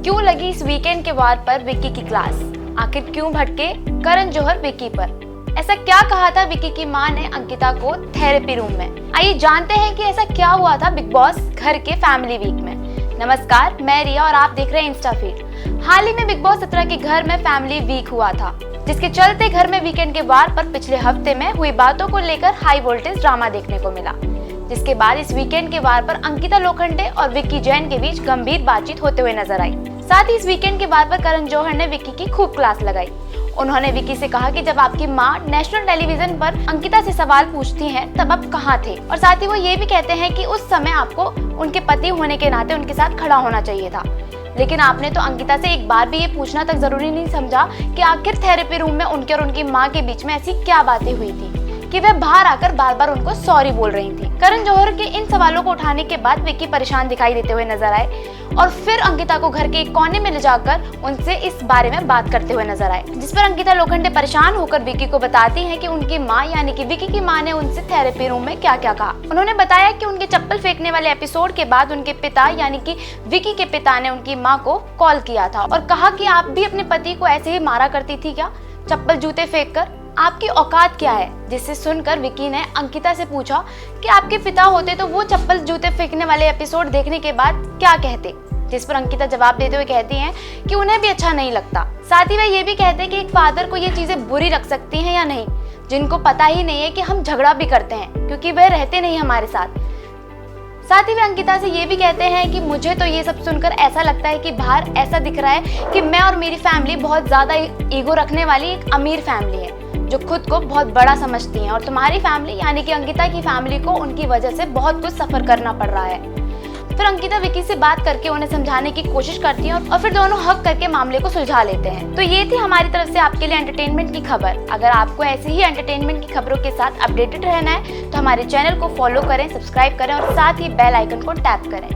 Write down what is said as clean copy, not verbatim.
क्यों लगी इस वीकेंड के वार पर विक्की की क्लास? आखिर क्यों भटके करण जौहर विक्की पर? ऐसा क्या कहा था विक्की की मां ने अंकिता को थेरेपी रूम में? आइए जानते हैं कि ऐसा क्या हुआ था बिग बॉस घर के फैमिली वीक में। नमस्कार, मैं रिया और आप देख रहे हैं इंस्टा फीड। हाल ही में बिग बॉस 17 के घर में फैमिली वीक हुआ था, जिसके चलते घर में वीकेंड के वार पर पिछले हफ्ते में हुई बातों को लेकर हाई वोल्टेज ड्रामा देखने को मिला, जिसके बाद इस वीकेंड के वार पर अंकिता लोखंडे और विक्की जैन के बीच गंभीर बातचीत होते हुए नजर आई। साथ ही इस वीकेंड के वार पर करण जौहर ने विक्की की खूब क्लास लगाई। उन्होंने विक्की से कहा कि जब आपकी मां नेशनल टेलीविजन पर अंकिता से सवाल पूछती हैं तब आप कहां थे, और साथ ही वो ये भी कहते हैं कि उस समय आपको उनके पति होने के नाते उनके साथ खड़ा होना चाहिए था, लेकिन आपने तो अंकिता से एक बार भी ये पूछना तक जरूरी नहीं समझा कि आखिर थेरेपी रूम में उनके और उनकी मां के बीच में ऐसी क्या बातें हुई थी कि वह बाहर आकर बार बार उनको सॉरी बोल रही थी। करण जौहर के इन सवालों को उठाने के बाद विक्की परेशान दिखाई देते हुए नजर आए और फिर अंकिता को घर के एक कोने में ले जाकर उनसे इस बारे में बात करते हुए नजर आए, जिस पर अंकिता लोखंडे परेशान होकर विक्की को बताती हैं कि उनकी मां यानी कि विक्की की मां ने उनसे थेरेपी रूम में क्या क्या कहा। उन्होंने बताया कि उनके चप्पल फेंकने वाले एपिसोड के बाद उनके पिता यानी कि विक्की के पिता ने उनकी मां को कॉल किया था और कहा कि आप भी अपने पति को ऐसे ही मारा करती थी क्या, चप्पल जूते फेंक कर? आपकी औकात क्या है? जिसे सुनकर विक्की ने अंकिता से पूछा कि आपके पिता होते तो वो चप्पल जूते फेंकने वाले एपिसोड देखने के बाद क्या कहते, जिस पर अंकिता जवाब देते हुए कहती हैं कि उन्हें भी अच्छा नहीं लगता। साथ ही वह ये भी कहते हैं कि एक फादर को ये चीजें बुरी लग सकती हैं या नहीं, जिनको पता ही नहीं है कि हम झगड़ा भी करते हैं क्योंकि वह रहते नहीं हमारे साथ। साथ ही वे अंकिता से ये भी कहते हैं कि मुझे तो ये सब सुनकर ऐसा लगता है कि बाहर ऐसा दिख रहा है कि मैं और मेरी फैमिली बहुत ज्यादा ईगो रखने वाली एक अमीर फैमिली है जो खुद को बहुत बड़ा समझती है, और तुम्हारी फैमिली यानी कि अंकिता की फैमिली को उनकी वजह से बहुत कुछ सफर करना पड़ रहा है। फिर अंकिता विक्की से बात करके उन्हें समझाने की कोशिश करती है और फिर दोनों हक करके मामले को सुलझा लेते हैं। तो ये थी हमारी तरफ से आपके लिए एंटरटेनमेंट की खबर। अगर आपको ऐसी ही एंटरटेनमेंट की खबरों के साथ अपडेटेड रहना है तो हमारे चैनल को फॉलो करें, सब्सक्राइब करें और साथ ही बेल आइकन को टैप करें।